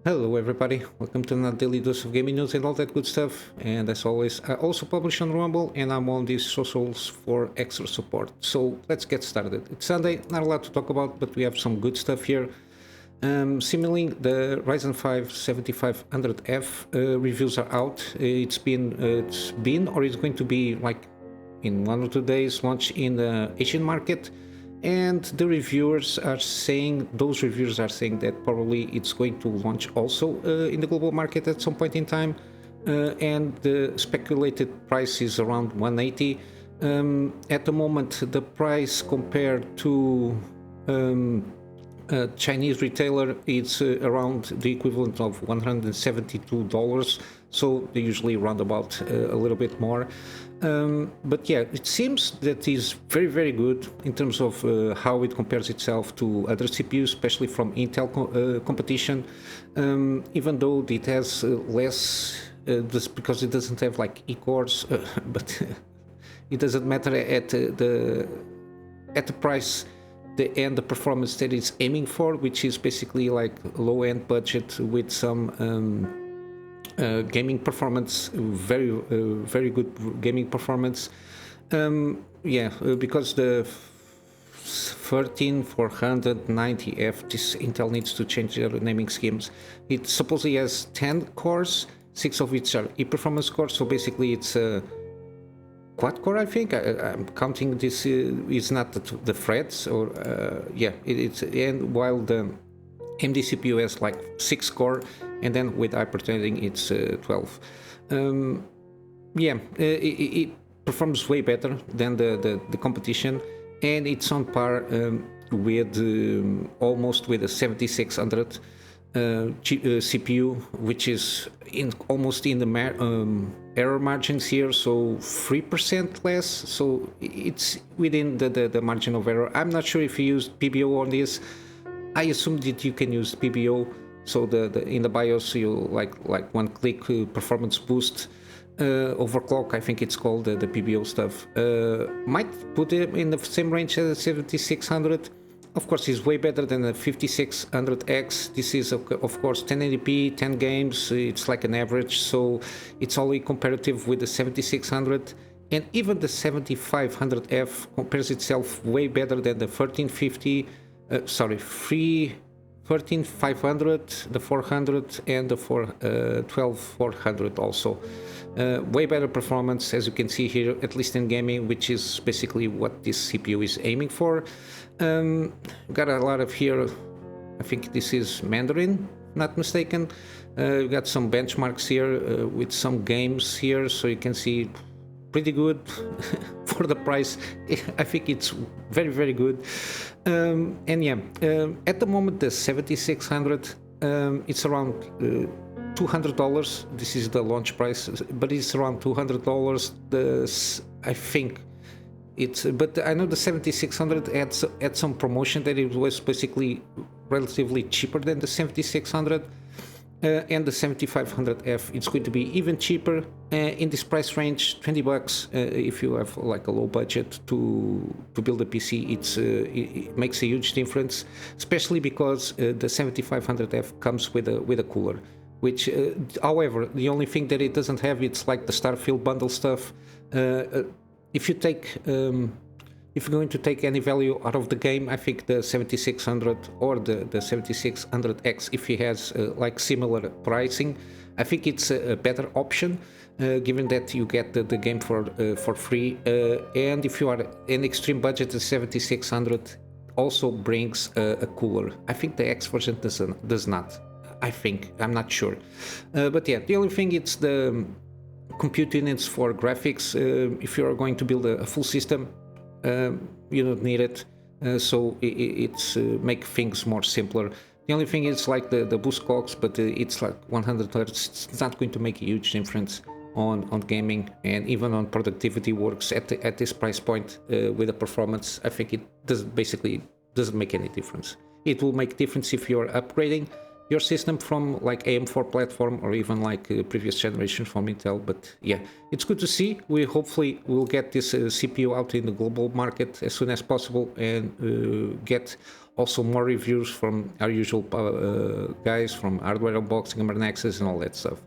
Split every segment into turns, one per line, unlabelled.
Hello everybody, welcome to another daily dose of gaming news and all that good stuff. And as always, I also publish on Rumble and I'm on these socials for extra support. So let's get started. It's Sunday, not a lot to talk about, but we have some good stuff here. Similarly, the Ryzen 5 7500F reviews are out. It's been or it's going to be like in 1 or 2 days launched in the Asian market. And the reviewers are saying, that probably it's going to launch also in the global market at some point in time. And the speculated price is around 180. At the moment, the price compared to Chinese retailer, it's around the equivalent of $172. So they usually round about a little bit more. But yeah, it seems that is very, very good in terms of how it compares itself to other CPUs, especially from Intel competition. Even though it has less, just because it doesn't have like E-cores, but it doesn't matter at the price and the performance that it's aiming for, which is basically like low-end budget with some gaming performance, very good gaming performance. Because the 13490F, this Intel needs to change their naming schemes. It supposedly has 10 cores, 6 of which are e-performance cores, so basically it's a quad core, I think. I'm counting this is not the threads, or it's, and while the AMD CPU has like 6 core, and then with hyper-threading it's 12. It performs way better than the competition, and it's on par with almost with a 7600 CPU, which is almost in the error margins here, so 3% less, so it's within the margin of error. I'm not sure if you used PBO on this. I assume that you can use PBO, so in the BIOS you like one click performance boost, overclock, I think it's called, the PBO stuff. Might put it in the same range as the 7600. Of course, it's way better than the 5600X. This is of course 1080p, 10 games. It's like an average, so it's only comparative with the 7600. And even the 7500F compares itself way better than the 13500, the 400, and the 12400 also. Way better performance, as you can see here, at least in gaming, which is basically what this CPU is aiming for. Got a lot of here, I think this is Mandarin, not mistaken. We got some benchmarks here with some games here, so you can see pretty good for the price. I think it's very, very good. At the moment the 7600, it's around $200. This is the launch price, but it's around $200. I think it's, but I know the 7600 had some promotion that it was basically relatively cheaper than the 7600. And the 7500F, it's going to be even cheaper in this price range, $20. If you have like a low budget to build a PC, it makes a huge difference, especially because the 7500F comes with a cooler, which however, the only thing that it doesn't have, it's like the Starfield bundle stuff. If you're going to take any value out of the game, I think the 7600 or the 7600X, if it has like similar pricing, I think it's a better option, given that you get the game for free. And if you are in extreme budget, the 7600 also brings a cooler. I think the X version does not. I think, I'm not sure. But yeah, the only thing, it's the compute units for graphics. If you are going to build a full system, you don't need it, so it's make things more simpler. The only thing is like the boost clocks, but it's like 100 Hz. It's not going to make a huge difference on gaming, and even on productivity works at this price point with the performance. I think it doesn't make any difference. It will make difference if you're upgrading, your system from like AM4 platform or even like previous generation from Intel. But yeah, it's good to see. We hopefully will get this CPU out in the global market as soon as possible and get also more reviews from our usual guys from Hardware Unboxing, Nexus, and all that stuff.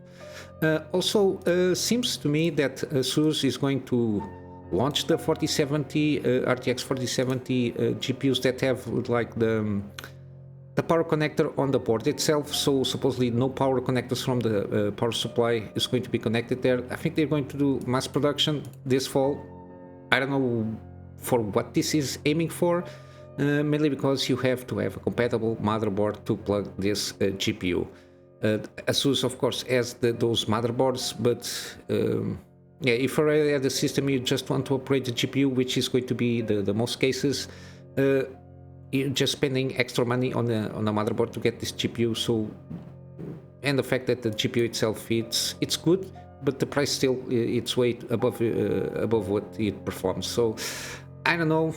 Also, seems to me that ASUS is going to launch the 4070 RTX 4070 GPUs that have like the power connector on the board itself. So supposedly no power connectors from the power supply is going to be connected there. I think they're going to do mass production this fall. I don't know for what this is aiming for. Mainly because you have to have a compatible motherboard to plug this GPU. ASUS, of course, has those motherboards, but yeah, if you already have the system, you just want to operate the GPU, which is going to be the most cases. You're just spending extra money on the motherboard to get this GPU. So, and the fact that the GPU itself it's good, but the price still it's way above what it performs. So, I don't know.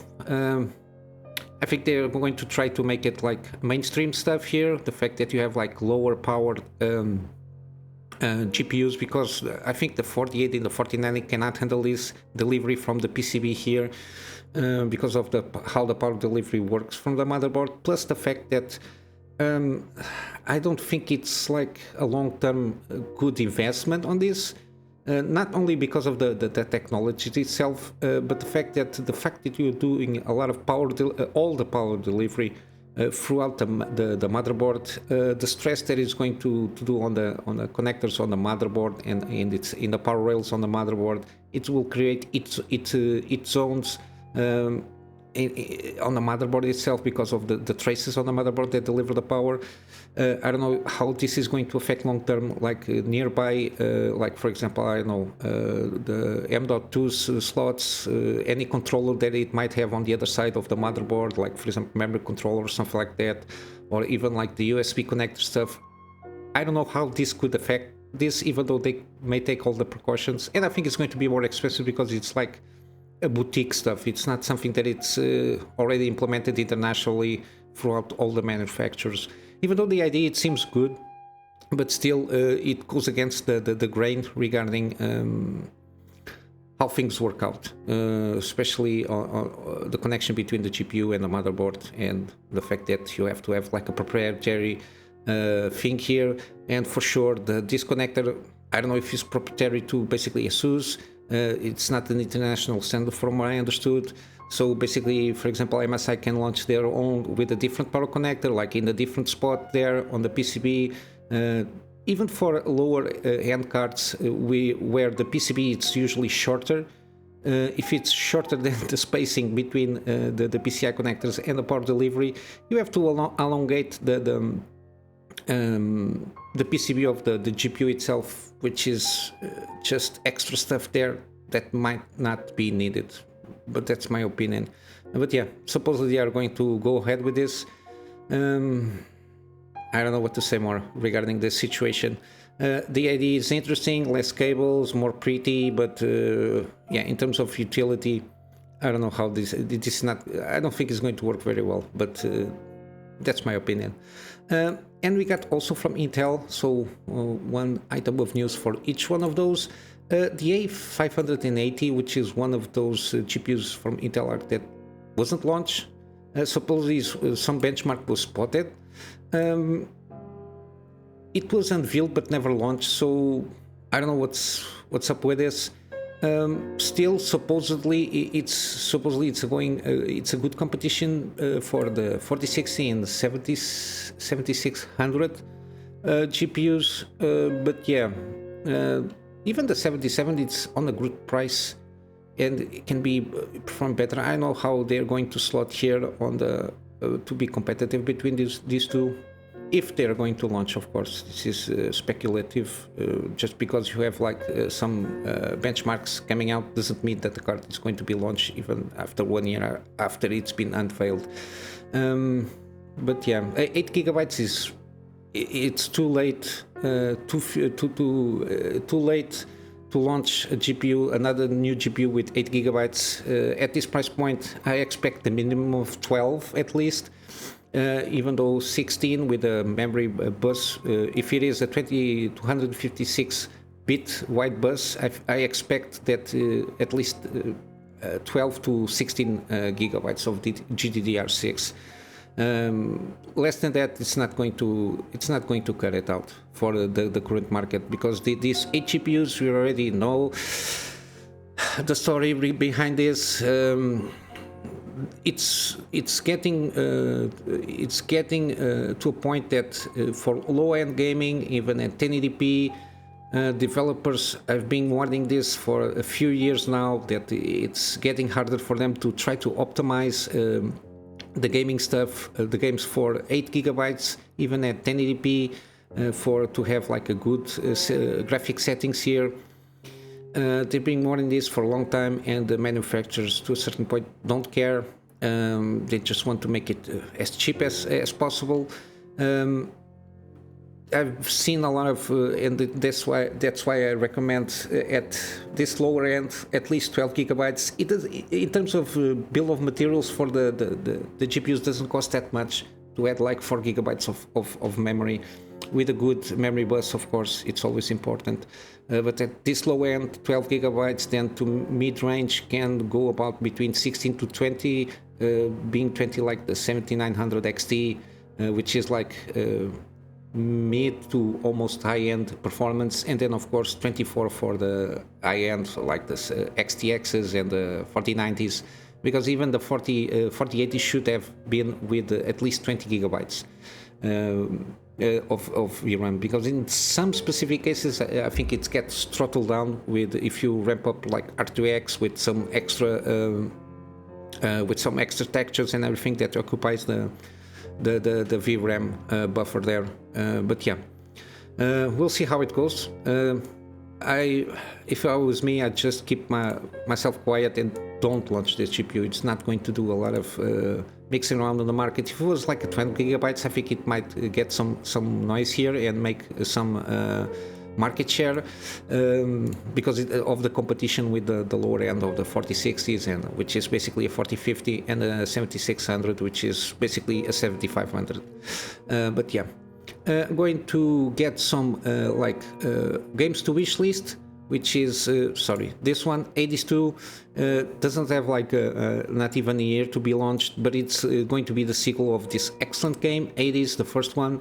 I think they're going to try to make it like mainstream stuff here. The fact that you have like lower powered GPUs, because I think the 4080 and the 4090 cannot handle this delivery from the PCB here because of how the power delivery works from the motherboard. Plus the fact that I don't think it's like a long-term good investment on this. Not only because of the technology itself, but the fact that you're doing a lot of all the power delivery throughout the motherboard, the stress that it's going to do on the connectors on the motherboard and it's in the power rails on the motherboard, it will create its zones on the motherboard itself because of the traces on the motherboard that deliver the power. I don't know how this is going to affect long term, like nearby, like for example, I don't know, the M.2 slots, any controller that it might have on the other side of the motherboard, like for example, memory controller or something like that, or even like the USB connector stuff. I don't know how this could affect this, even though they may take all the precautions. And I think it's going to be more expensive because it's like a boutique stuff. It's not something that it's already implemented internationally throughout all the manufacturers. Even though the idea it seems good, but still it goes against the grain regarding how things work out, especially on the connection between the GPU and the motherboard, and the fact that you have to have like a proprietary thing here. And for sure the disconnector, I don't know if it's proprietary to basically ASUS. It's not an international standard from what I understood. So basically, for example, MSI can launch their own with a different power connector, like in a different spot there on the PCB. Even for lower end cards, where the PCB is usually shorter, if it's shorter than the spacing between the PCI connectors and the power delivery, you have to elongate the PCB of the GPU itself, which is just extra stuff there that might not be needed. But that's my opinion. But yeah, supposedly they are going to go ahead with this. I don't know what to say more regarding this situation. The idea is interesting, less cables, more pretty, but yeah, in terms of utility, I don't know how this is not. I don't think it's going to work very well, but that's my opinion. And we got also from Intel, so one item of news for each one of those. The A580, which is one of those GPUs from Intel Arc that wasn't launched, supposedly some benchmark was spotted. It was unveiled but never launched, so I don't know what's up with this. Still, supposedly it's a good competition for the 4060 and the 7600 GPUs, but yeah. Even the 7070, it's on a good price and it can be perform better. I know how they're going to slot here on the to be competitive between these two, if they're going to launch. Of course, this is speculative. Just because you have like some benchmarks coming out doesn't mean that the card is going to be launched even after 1 year after it's been unveiled. But yeah, 8 gigabytes is. It's too late, too late to launch a GPU, another new GPU with 8 gigabytes. At this price point, I expect the minimum of 12 at least. even though 16 with a memory bus, if it is a 256 bit wide bus, I expect that at least 12 to 16 gigabytes of GDDR6. Less than that, it's not going to cut it out for the current market, because these 8 GPUs, we already know the story behind this. It's getting to a point that for low-end gaming, even at 1080p, developers have been warning this for a few years now, that it's getting harder for them to try to optimize the gaming stuff, the games for 8 gigabytes, even at 1080p, to have like a good graphic settings here. They've been warning this for a long time, and the manufacturers to a certain point don't care. They just want to make it as cheap as possible. I've seen a lot of, and that's why I recommend at this lower end at least 12 gigabytes. It does, in terms of bill of materials for the GPUs, doesn't cost that much to add like 4 gigabytes of memory. With a good memory bus, of course, it's always important. But at this low end, 12 gigabytes, then to mid-range can go about between 16 to 20, being 20 like the 7900 XT, which is like mid to almost high-end performance, and then of course 24 for the high-end, like the XTXs and the 4090s, because even the 4080 should have been with at least 20 gigabytes of VRAM, because in some specific cases I think it gets throttled down with, if you ramp up like RTX with some extra textures and everything that occupies the VRAM buffer there. But yeah, we'll see how it goes. If I was me, I'd just keep myself quiet and don't launch this GPU. It's not going to do a lot of mixing around on the market. If it was like a 12 gigabytes, I think it might get some noise here and make some market share, because of the competition with the lower end of the 4060s, and which is basically a 4050, and a 7600, which is basically a 7500. But yeah, I'm going to get some games to wish list, which is this one, Hades 2, doesn't have like not even a year to be launched, but it's going to be the sequel of this excellent game, Hades, the first one.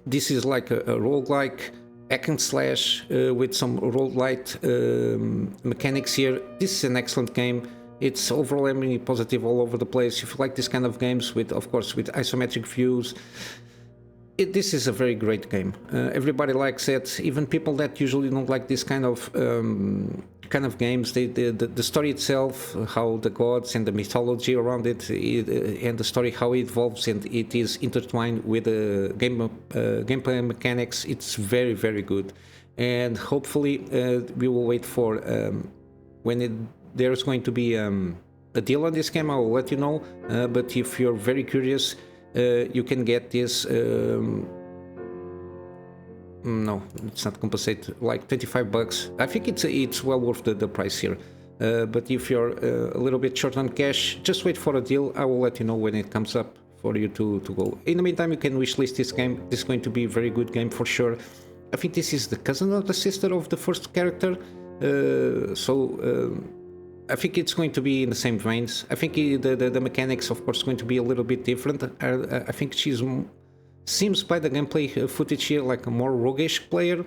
This is like a roguelike hack and slash with some roguelite mechanics here. This is an excellent game. It's overwhelmingly positive all over the place. If you like this kind of games with, of course, with isometric views, this is a very great game. Everybody likes it, even people that usually don't like this kind of games. The story itself, how the gods and the mythology around it, and the story how it evolves and it is intertwined with the gameplay mechanics, it's very, very good. And hopefully we will wait for when there's going to be a deal on this game. I will let you know. But if you're very curious, you can get this. No, it's not compensate, like $25. I think it's well worth the price here. But if you're a little bit short on cash, just wait for a deal. I will let you know when it comes up for you to go. In the meantime, you can wishlist this game. This is going to be a very good game for sure. I think this is the cousin or the sister of the first character. I think it's going to be in the same veins. I think the mechanics, of course, going to be a little bit different. I think seems by the gameplay footage here like a more roguish player,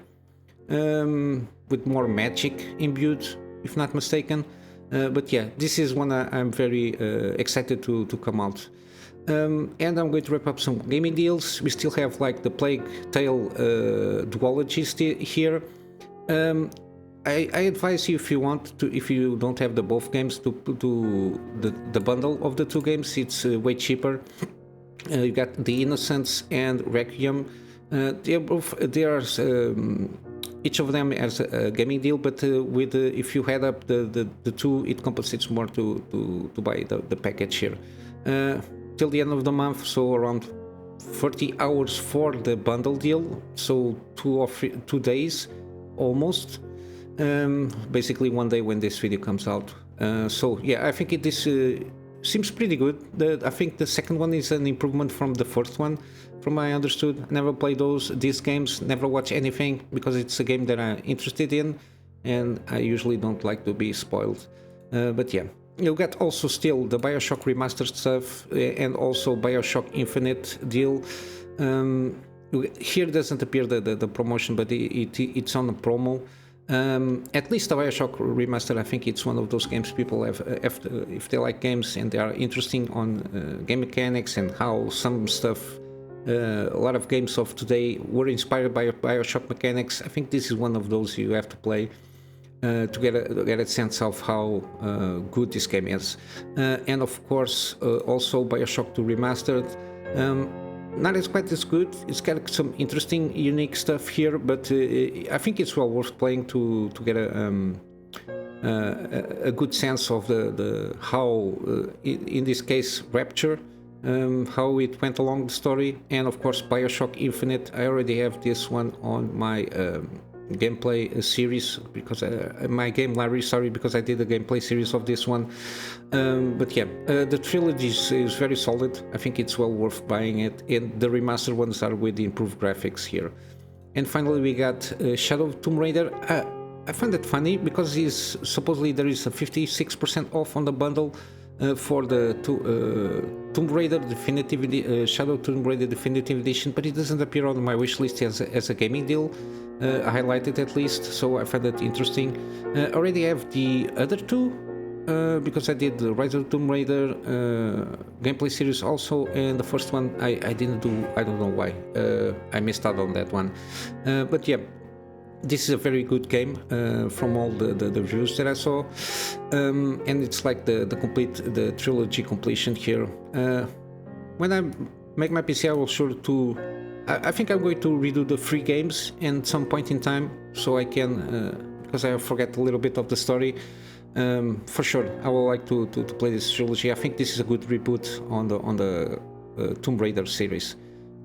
with more magic imbued, if not mistaken. But yeah, this is one I'm very excited to come out. And I'm going to wrap up some gaming deals. We still have like the Plague Tale duology here. I advise you, if you want to, if you don't have the both games, to the bundle of the two games. It's way cheaper. You got The Innocents and Requiem. Each of them has a gaming deal, but if you add up the two, it compensates more to buy the package here. Till the end of the month, so around 30 hours for the bundle deal, so 2 days almost. Basically 1 day when this video comes out. So yeah, I think this seems pretty good. I think the second one is an improvement from the first one, from what I understood. Never played these games, never watch anything, because it's a game that I'm interested in, and I usually don't like to be spoiled. But yeah, you'll get also still the BioShock Remastered stuff, and also BioShock Infinite deal. Here doesn't appear the promotion, but it's on a promo. At least the BioShock Remaster, I think it's one of those games people have if they like games and they are interesting on game mechanics and how some stuff, a lot of games of today were inspired by BioShock mechanics. I think this is one of those you have to play to get a sense of how good this game is. And of course, also BioShock 2 Remastered. Not as quite as good. It's got some interesting, unique stuff here, but I think it's well worth playing to get a good sense of the how, in this case, Rapture, how it went along the story, and of course BioShock Infinite. I already have this one on my gameplay series, because my game library, sorry, because I did a gameplay series of this one. But yeah, the trilogy is very solid. I think it's well worth buying it, and the remastered ones are with the improved graphics here. And finally we got Shadow of Tomb Raider. I find it funny because supposedly there is a 56% off on the bundle for the Tomb Raider Definitive Shadow Tomb Raider Definitive Edition, but it doesn't appear on my wishlist as a gaming deal. I highlighted at least, so I find that interesting. I already have the other two, because I did the Rise of Tomb Raider gameplay series also, and the first one I didn't do. I don't know why. I missed out on that one. But yeah, this is a very good game from all the reviews that I saw, and it's like the trilogy completion here. When I make my PC, I will sure to. I think I'm going to redo the free games at some point in time, so I can, because I forget a little bit of the story. For sure, I would like to play this trilogy. I think this is a good reboot on the Tomb Raider series.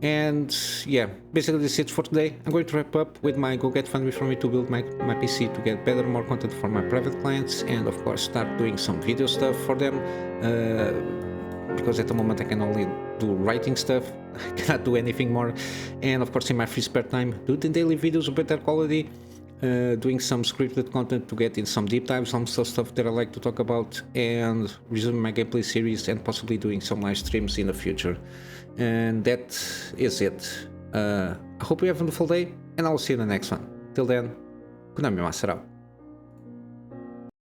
And yeah, basically this is it for today. I'm going to wrap up with my GoGetFundMe for me to build my PC to get better, more content for my private clients, and of course start doing some video stuff for them. Because at the moment I can only do writing stuff, I cannot do anything more. And of course in my free spare time, do the daily videos of better quality, doing some scripted content to get in some deep dives on some stuff that I like to talk about, and resume my gameplay series and possibly doing some live streams in the future. And that is it. I hope you have a wonderful day, and I will see you in the next one. Till then, Kunamy Master out.